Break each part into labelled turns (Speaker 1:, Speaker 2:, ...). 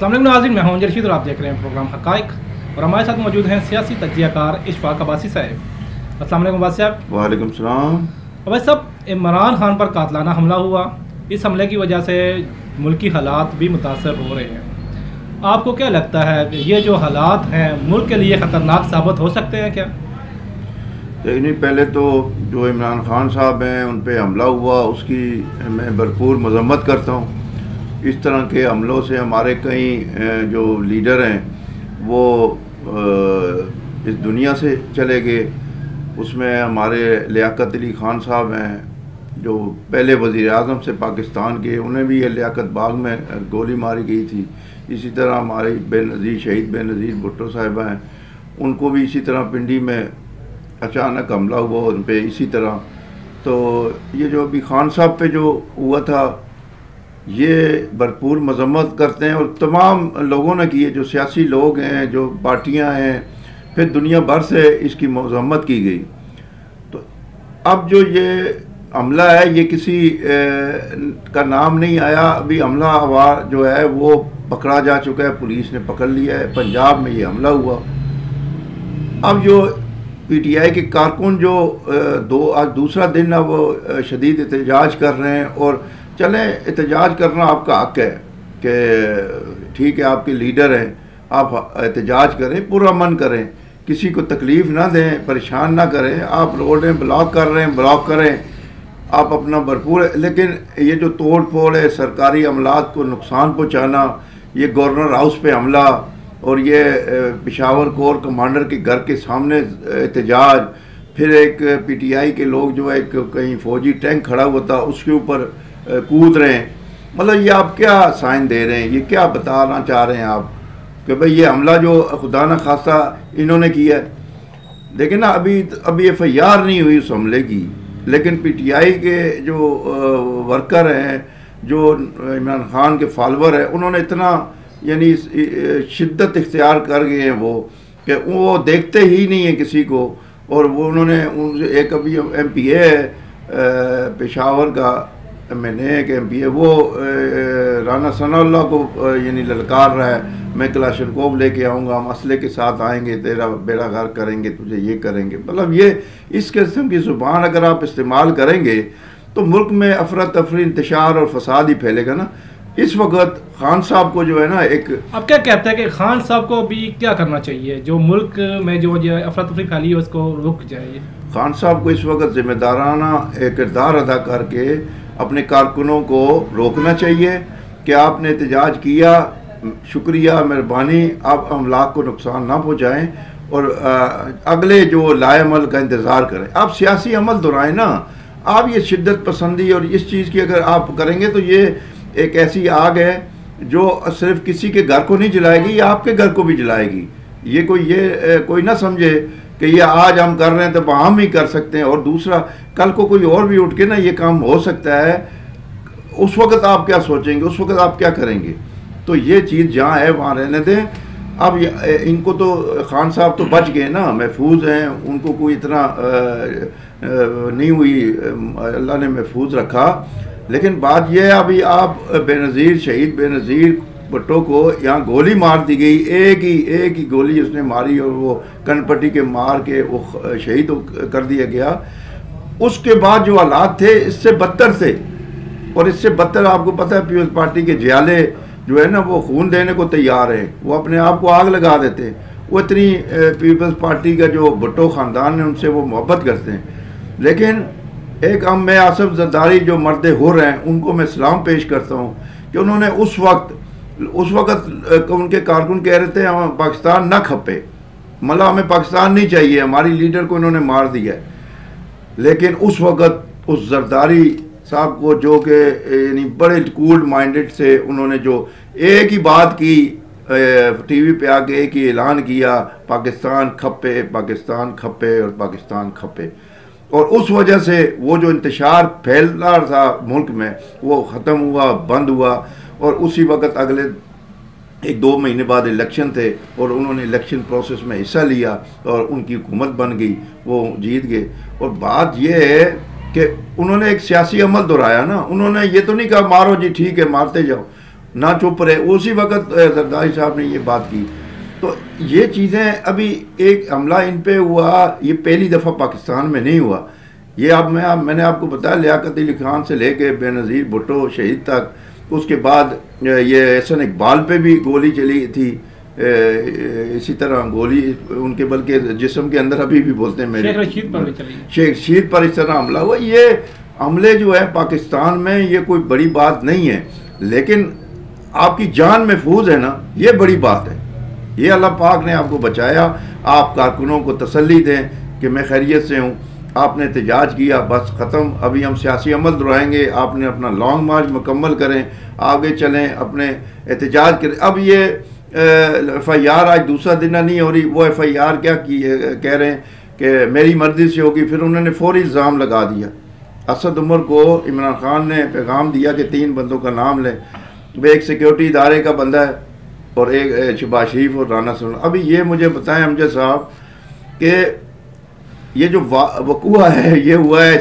Speaker 1: अस्सलाम वालेकुम नाज़रीन, मैं हूं जरशीद और आप देख रहे हैं प्रोग्राम हक़ाइक़। और हमारे साथ मौजूद हैं सियासी तज्ज़ियाकार इशफाक अब्बासी साहब। अस्सलाम वालेकुम अब्बासी साहब।
Speaker 2: वालेकुम सलाम।
Speaker 1: अब्बासी साहब, इमरान खान पर कातलाना हमला हुआ, इस हमले की वजह से मुल्की हालात भी मुतासर हो रहे हैं। आपको क्या लगता है ये जो हालात हैं मुल्क के लिए ख़तरनाक साबित हो सकते हैं क्या?
Speaker 2: नहीं, पहले तो जो इमरान खान साहब हैं उन पे हमला हुआ उसकी मैं भरपूर मजम्मत करता हूँ। इस तरह के हमलों से हमारे कई जो लीडर हैं वो इस दुनिया से चले गए। उसमें हमारे लियाकत अली खान साहब हैं जो पहले वज़ीर आज़म से पाकिस्तान के, उन्हें भी ये लियाकत बाग में गोली मारी गई थी। इसी तरह हमारी बेनज़ीर शहीद बेनज़ीर भुट्टो साहिबा हैं, उनको भी इसी तरह पिंडी में अचानक हमला हुआ उन पे इसी तरह। तो ये जो अभी खान साहब पे जो हुआ था ये भरपूर मजम्मत करते हैं और तमाम लोगों ने की है, जो सियासी लोग हैं, जो पार्टियां हैं, फिर दुनिया भर से इसकी मजम्मत की गई। तो अब जो ये हमला है ये किसी का नाम नहीं आया, अभी हमला हुआ जो है वो पकड़ा जा चुका है, पुलिस ने पकड़ लिया है। पंजाब में ये हमला हुआ। अब जो पीटीआई के कारकुन जो आज दूसरा दिन अब वो शदीद एहतजाज कर रहे हैं, और चलें एहतजाज करना आपका हक है कि ठीक है, आपके लीडर हैं, आप एहतजाज करें, पूरा मन करें, किसी को तकलीफ़ ना दें, परेशान ना करें। आप रोडें ब्लॉक कर रहे हैं, ब्लॉक करें, आप अपना भरपूर। लेकिन ये जो तोड़ फोड़ है, सरकारी अमलात को नुकसान पहुँचाना, ये गवर्नर हाउस पे हमला और ये पेशावर कोर कमांडर के घर के सामने एहतजाज, फिर एक पीटीआई के लोग जो है कहीं फौजी टैंक खड़ा हुआ था उसके ऊपर कूद रहे हैं। मतलब ये आप क्या साइन दे रहे हैं, ये क्या बताना चाह रहे हैं आप कि भाई ये हमला जो खुदा न खास्ता इन्होंने किया है। देखिए ना, अभी एफआईआर नहीं हुई उस हमले की, लेकिन पीटीआई के जो वर्कर हैं, जो इमरान खान के फॉलोअर हैं, उन्होंने इतना यानी शिद्दत इख्तियार कर गए हैं वो कि वो देखते ही नहीं है किसी को। और वो उन्होंने एक अभी एमपीए है पेशावर का, मैंने एक एमपीए वो राना सनाउल्लाह को यानी ललकार रहा है, मैं कलाशनकोव लेके आऊँगा, हम असले के साथ आएंगे, तेरा बेड़ा गर्क करेंगे, तुझे ये करेंगे। मतलब ये इस किस्म की ज़ुबान अगर आप इस्तेमाल करेंगे तो मुल्क में अफरा तफरी, इंतशार और फसाद ही फैलेगा ना। इस वक्त खान साहब को जो है ना एक,
Speaker 1: अब क्या कहते हैं कि खान साहब को भी क्या करना चाहिए, जो मुल्क में जो अफरा तफरी फैली है उसको रुक जाए? खान
Speaker 2: साहब को इस वक्त जिम्मेदाराना एक किरदार अदा करके अपने कारकुनों को रोकना चाहिए कि आपने एहतजाज किया, शुक्रिया, मेहरबानी, आप अमलाक को नुकसान ना पहुँचाएँ और अगले जो लाएअमल का इंतज़ार करें। आप सियासी अमल दोहराएँ ना। आप ये शिद्दत पसंदी और इस चीज़ की अगर आप करेंगे तो ये एक ऐसी आग है जो सिर्फ किसी के घर को नहीं जलाएगी, ये आपके घर को भी जलाएगी। ये कोई ना समझे कि ये आज हम कर रहे हैं तो हम ही कर सकते हैं, और दूसरा कल को कोई और भी उठ के ना ये काम हो सकता है। उस वक्त आप क्या सोचेंगे, उस वक्त आप क्या करेंगे? तो ये चीज़ जहाँ है वहाँ रहने दें। अब इनको तो खान साहब तो बच गए ना, महफूज हैं, उनको कोई इतना नहीं हुई, अल्लाह ने महफूज रखा। लेकिन बात यह है, अभी आप बेनज़ीर शहीद बेनज़ीर भुट्टो को यहाँ गोली मार दी गई, एक ही गोली उसने मारी और वो कनपट्टी के मार के वो शहीद कर दिया गया। उसके बाद जो हालात थे इससे बदतर थे, और इससे बदतर आपको पता है पीपल्स पार्टी के जियाले जो है ना वो खून देने को तैयार हैं, वो अपने आप को आग लगा देते हैं। वो इतनी पीपल्स पार्टी का जो भुट्टो ख़ानदान है उनसे वो मोहब्बत करते हैं। लेकिन एक मैं आसफ जरदारी जो मर्द हो रहे हैं उनको मैं सलाम पेश करता हूँ कि उन्होंने उस वक्त उनके कारकुन कह रहे थे हम पाकिस्तान ना खपे, मतलब हमें पाकिस्तान नहीं चाहिए, हमारी लीडर को इन्होंने मार दिया है। लेकिन उस वक्त उस जरदारी साहब को जो कि यानी बड़े कूल माइंडेड से, उन्होंने जो एक ही बात की टीवी पे आके एक ही ऐलान किया, पाकिस्तान खपे, पाकिस्तान खपे और पाकिस्तान खपे। और उस वजह से वो जो इंतशार फैल रहा था मुल्क में वो ख़त्म हुआ, बंद हुआ। और उसी वक्त अगले 1-2 महीने बाद इलेक्शन थे और उन्होंने इलेक्शन प्रोसेस में हिस्सा लिया और उनकी हुकूमत बन गई, वो जीत गए। और बात यह है कि उन्होंने एक सियासी अमल दोहराया ना, उन्होंने ये तो नहीं कहा मारो जी ठीक है मारते जाओ, ना चुप रहे। उसी वक्त जरदारी साहब ने ये बात की। तो ये चीज़ें, अभी एक हमला इन पे हुआ, ये पहली दफ़ा पाकिस्तान में नहीं हुआ। ये मैंने आपको बताया, लियाकत अली खान से लेके बेनज़ीर भुट्टो शहीद तक, उसके बाद ये एहसन इकबाल पे भी गोली चली थी, इसी तरह गोली उनके बल्कि जिस्म के अंदर अभी भी बोलते हैं मेरे, शेख रशीद पर इस तरह हमला हुआ। ये हमले जो है पाकिस्तान में, ये कोई बड़ी बात नहीं है, लेकिन आपकी जान महफूज है ना, ये बड़ी बात है। ये अल्लाह पाक ने आपको बचाया। आप कारकुनों को तसल्ली दें कि मैं खैरियत से हूँ, आपने एहतजाज किया, बस ख़त्म, अभी हम सियासी अमल दोहराएंगे, आपने अपना लॉन्ग मार्च मुकम्मल करें, आगे चलें, अपने एहतजाज करें। अब ये FIR आज दूसरा दिन नहीं हो रही। वो FIR क्या कह रहे हैं कि मेरी मर्जी से होगी। फिर उन्होंने फौरी इल्ज़ाम लगा दिया। असद उमर को इमरान खान ने पैगाम दिया कि 3 बंदों का नाम लें, वे एक सिक्योरिटी इदारे का बंदा है और एक शहबाज शरीफ और राना सलमान। अभी ये मुझे बताएं अमजद साहब कि ये जो वक़ूआ है ये हुआ है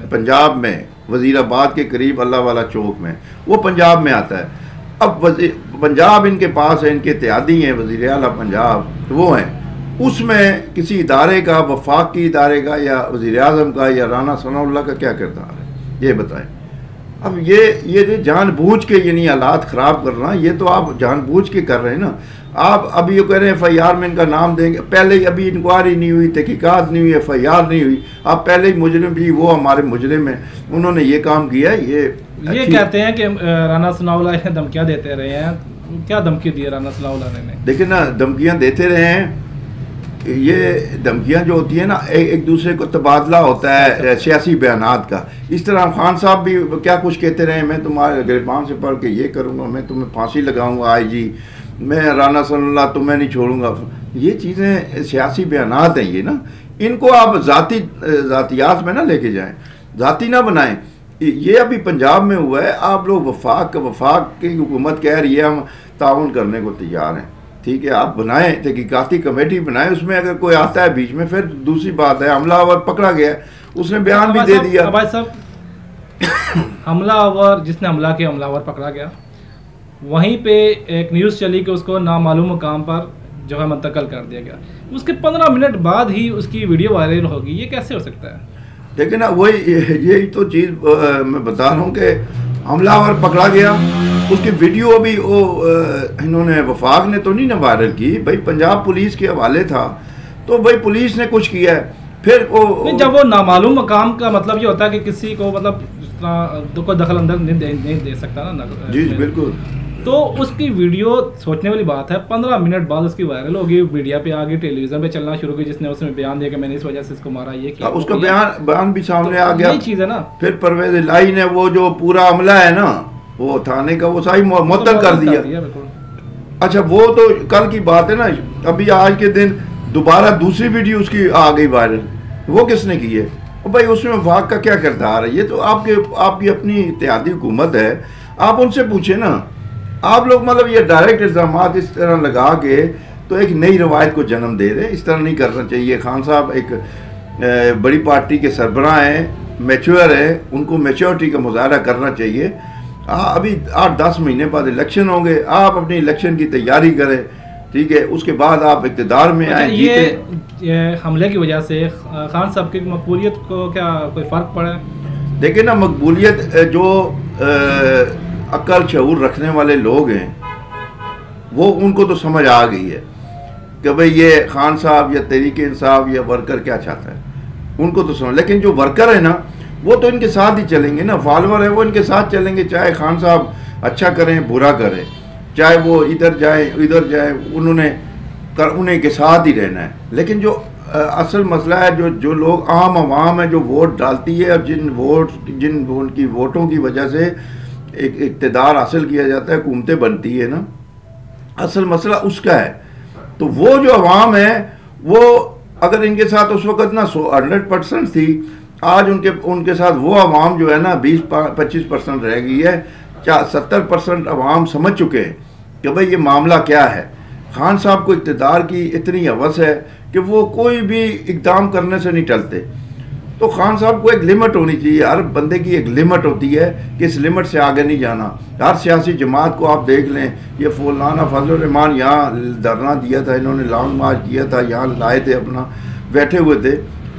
Speaker 2: पंजाब में, वज़ीराबाद के करीब अल्लाह वाला चौक में, वो पंजाब में आता है। अब पंजाब इनके पास है, इनके इत्तेहादी हैं, वज़ीर आला पंजाब वो हैं, उसमें किसी इदारे का, वफाकी इदारे का या वज़ीर आज़म का या राना सनाउल्लाह का क्या किरदार है, ये बताएं। अब ये जानबूझ के यानी हालात ख़राब करना, ये तो आप जानबूझ के कर रहे हैं ना। आप अभी ये कह रहे हैं FIR में इनका नाम देंगे, पहले ही अभी इंक्वायरी नहीं हुई, तहकीकात नहीं हुई, FIR नहीं हुई, आप पहले ही मुजरिम भी, वो हमारे मुजरिम हैं, उन्होंने ये काम किया है। ये
Speaker 1: कहते हैं कि राना सनाउल्लाह ने धमकियाँ देते रहे हैं। क्या धमकी दी है राना सनाउल्लाह ने? देखिए
Speaker 2: ना, धमकियाँ देते रहे हैं। ये धमकियाँ जो होती है ना, एक दूसरे को तबादला होता है सियासी बयानात का। इस तरह खान साहब भी क्या कुछ कहते रहे, मैं तुम्हारे गिरबान से पढ़ के ये करूँगा, मैं तुम्हें फांसी लगाऊंगा IG, मैं राना सल्लल्लाह तुम्हें नहीं छोड़ूंगा। ये चीज़ें सियासी बयानात हैं ये ना, इनको आप ज़ातियात में ना लेके जाएं, ज़ाती ना बनाएं। ये अभी पंजाब में हुआ है। आप लोग वफाक की हुकूमत कह रही है हम ताउन करने को तैयार हैं, ठीक है, आप बनाएं, तहकीकाती कमेटी बनाएं, उसमें अगर कोई आता है बीच में फिर दूसरी बात है। हमलावर पकड़ा गया, उसने बयान भी दे दिया।
Speaker 1: भाई साहब, हमलावर, जिसने हमला किया, हमलावर पकड़ा गया, वहीं पे एक न्यूज़ चली कि उसको नामालूम मुकाम पर जो है मुंतकिल कर दिया गया। उसके 15 मिनट बाद ही उसकी वीडियो वायरल होगी, ये कैसे हो सकता है?
Speaker 2: देखिए ना, वही यही तो चीज़ मैं बता रहा हूँ कि हमलावर पकड़ा गया, उसकी वीडियो अभी वो इन्होंने वफाक ने तो नहीं ना वायरल की, भाई पंजाब पुलिस के हवाले था, तो भाई पुलिस ने कुछ किया है। फिर वो
Speaker 1: जब वो नामालूम मकाम का मतलब ये होता है कि किसी को मतलब कोई दखल अंदर नहीं दे सकता ना।
Speaker 2: जी बिल्कुल।
Speaker 1: तो उसकी वीडियो सोचने वाली बात है, 15 मिनट बाद उसकी वायरल होगी, मीडिया पे आ गई, टेलीविजन पे चलना शुरू की, जिसने उसमें बयान दिया कि मैंने इस वजह से इसको मारा, ये किया,
Speaker 2: उसका बयान भी सामने आ गया।
Speaker 1: यही चीज़ है ना।
Speaker 2: फिर परवेज इलाही ने वो जो पूरा हमला है ना, वो थाने का, वो सारी मुअत्तल कर दिया। अच्छा, वो तो कल की बात है ना। अभी आज के दिन दोबारा दूसरी वीडियो उसकी आ गई वायरल, वो किसने की है? भाई उसमें वफाक का क्या किरदार है? ये तो आपकी अपनी इत्तेहादी हुकूमत है, आप उनसे पूछे ना। आप लोग मतलब ये डायरेक्ट इल्ज़ामात इस तरह लगा के तो एक नई रवायत को जन्म दे रहे, इस तरह नहीं करना चाहिए। खान साहब एक बड़ी पार्टी के सरबराह हैं, मैच्योर है, उनको मैच्योरिटी का मुजाहरा करना चाहिए। अभी 8-10 महीने बाद इलेक्शन होंगे, आप अपनी इलेक्शन की तैयारी करें, ठीक है, उसके बाद आप इक़्तिदार में आए।
Speaker 1: ये हमले की वजह से खान साहब की मकबूलियत को क्या कोई फ़र्क पड़ा?
Speaker 2: देखिए ना, मकबूलियत जो अक्ल शऊर रखने वाले लोग हैं वो, उनको तो समझ आ गई है कि भाई ये खान साहब या तहरीक इंसाफ या वर्कर क्या चाहता है, उनको तो समझ। लेकिन जो वर्कर है ना, वो तो इनके साथ ही चलेंगे ना, फॉलोअर है वो इनके साथ चलेंगे, चाहे खान साहब अच्छा करें बुरा करें, चाहे वो इधर जाए उधर जाए, उन्हें के साथ ही रहना है। लेकिन जो असल मसला है, जो लोग आम आवाम है जो वोट डालती है, और जिन उनकी वोटों की वजह से एक इक़्तिदार हासिल किया जाता है, हुकूमतें बनती है ना, असल मसला उसका है। तो वो जो अवाम है वो अगर इनके साथ उस वक़्त ना 100% थी, आज उनके साथ वो अवाम जो है ना 20-25% रह गई है। 70% अवाम समझ चुके हैं कि भाई ये मामला क्या है। खान साहब को इक़्तिदार की इतनी हवस है कि वो कोई भी इक़दाम करने से नहीं टलते। तो खान साहब को एक लिमिट होनी चाहिए, हर बंदे की एक लिमिट होती है कि इस लिमिट से आगे नहीं जाना। हर सियासी जमात को आप देख लें, ये मौलाना फजल रहमान यहाँ धरना दिया था, इन्होंने लॉन्ग मार्च किया था, यहाँ लाए थे, अपना बैठे हुए थे,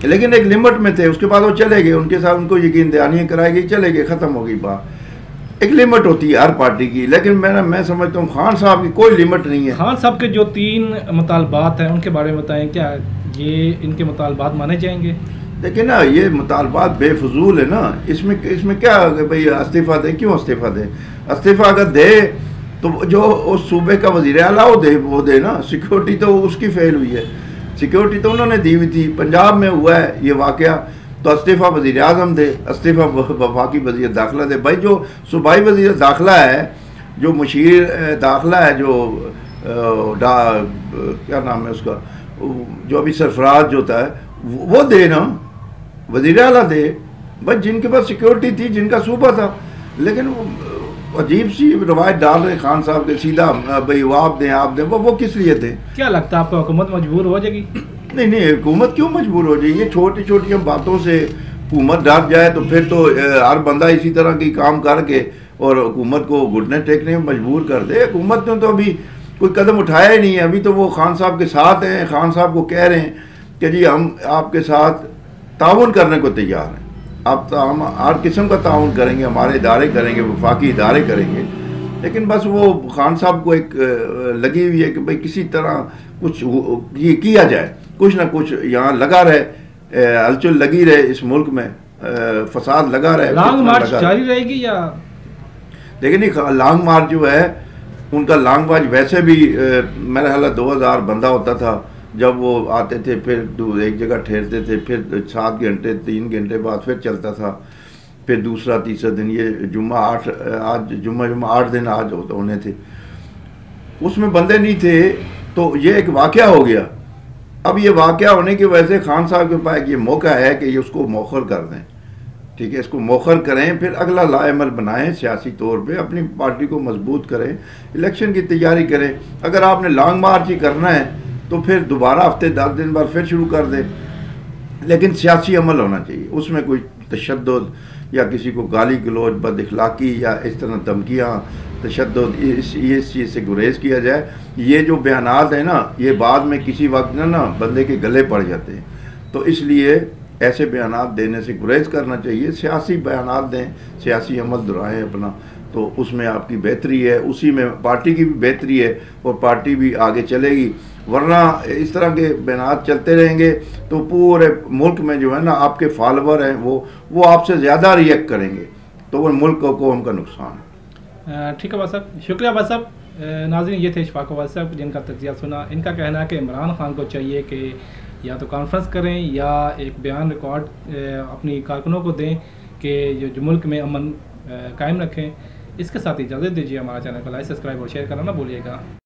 Speaker 2: लेकिन एक लिमिट में थे। उसके बाद वो चले गए, उनके साथ उनको यकीन दहानी कराई गई, चले गए, ख़त्म हो गई बात। एक लिमिट होती है हर पार्टी की, लेकिन मैं समझता हूँ खान साहब की कोई लिमिट नहीं है।
Speaker 1: खान साहब के जो 3 मुतालबात हैं उनके बारे में बताएं, क्या ये इनके मुतालबात माने जाएंगे?
Speaker 2: देखिए ना, ये मुतालबात बेफजूल है ना, इसमें क्या भाई इस्तीफ़ा दे, क्यों इस्तीफ़ा दे? इस्तीफ़ा अगर दे तो जो उस सूबे का वज़ीर आला वो दे ना। सिक्योरिटी तो उसकी फेल हुई है, सिक्योरिटी तो उन्होंने दी हुई थी। पंजाब में हुआ है ये वाक़या, तो इस्तीफ़ा वज़ीर आज़म दे, इस्तीफ़ा वफाकी वज़ीर दाखिला दे। भाई जो सूबाई वज़ीर दाखिला है, जो मुशीर दाखिला है, जो क्या नाम है उसका, जो अभी सरफराज जो होता है वो दे ना, वज़ीर आला दे। भाई जिनके पास सिक्योरिटी थी, जिनका सूबा था, लेकिन वो अजीब सी रवायत डाल रहे खान साहब के, सीधा भाई वो आप दें, वो किस लिए थे?
Speaker 1: क्या लगता है आपको हुकूमत मजबूर हो जाएगी?
Speaker 2: नहीं, हुकूमत क्यों मजबूर हो जाएगी? ये छोटी छोटी बातों से हुकूमत डर जाए तो फिर तो हर बंदा इसी तरह की काम करके और हुकूमत को घुटने टेकने में मजबूर कर दे। हुकूमत ने तो अभी कोई कदम उठाया ही नहीं है। अभी तो वो खान साहब के साथ हैं, खान साहब को कह रहे हैं कि जी हम आपके साथ ताउन करने को तैयार हैं, हम हर किस्म का ताउन करेंगे, हमारे इदारे करेंगे, वफाकी इदारे करेंगे। लेकिन बस वो खान साहब को एक लगी हुई है कि भाई किसी तरह कुछ किया जाए, कुछ ना कुछ यहाँ लगा रहे, हलचल लगी रहे इस मुल्क में, फसाद लगा रहे।
Speaker 1: लॉन्ग मार्च जारी रहेगी या? देखिए
Speaker 2: नहीं, लॉन्ग मार्च जो है उनका लॉन्ग मार्च वैसे भी मेरा ख्याल 2000 बंदा होता था जब वो आते थे, फिर एक जगह ठहरते थे, फिर 7 घंटे 3 घंटे बाद फिर चलता था, फिर दूसरा तीसरा दिन। ये जुम्मा 8 दिन आज होने थे, उसमें बंदे नहीं थे, तो ये एक वाक़या हो गया। अब ये वाक़या होने की वजह से खान साहब के पास ये मौका है कि ये उसको मौखर कर दें, ठीक है, इसको मौखर करें, फिर अगला लाएमल बनाएं, सियासी तौर पे अपनी पार्टी को मजबूत करें, इलेक्शन की तैयारी करें। अगर आपने लॉन्ग मार्च ही करना है तो फिर दोबारा हफ्ते 10 दिन बाद फिर शुरू कर दें, लेकिन सियासी अमल होना चाहिए, उसमें कोई तशद्दुद या किसी को गाली गलौज, बद इखलाकी या इस तरह धमकियाँ, तशद्दुद, इस चीज़ से गुरेज किया जाए। ये जो बयानात हैं ना, ये बाद में किसी वक्त ना बंदे के गले पड़ जाते हैं, तो इसलिए ऐसे बयानात देने से गुरेज करना चाहिए। सियासी बयानात दें, सियासी अमल दोहराएं अपना, तो उसमें आपकी बेहतरी है, उसी में पार्टी की भी बेहतरी है और पार्टी भी आगे चलेगी। वरना इस तरह के बयानात चलते रहेंगे तो पूरे मुल्क में जो है ना आपके फॉलोवर हैं वो आपसे ज़्यादा रिएक्ट करेंगे, तो वो मुल्क को कौम का नुकसान है।
Speaker 1: ठीक है बात साहब, शुक्रिया बात साहब। नाज़रीन, ये थे इशफाक अव्वल साहब जिनका तज़किया सुना। इनका कहना है कि इमरान खान को चाहिए कि या तो कॉन्फ्रेंस करें या एक बयान रिकॉर्ड अपनी कारकुनों को दें कि जो मुल्क में अमन कायम रखें। इसके साथ इजाज़त दीजिए। हमारा चैनल को लाइक, सब्सक्राइब और शेयर करना ना भूलिएगा।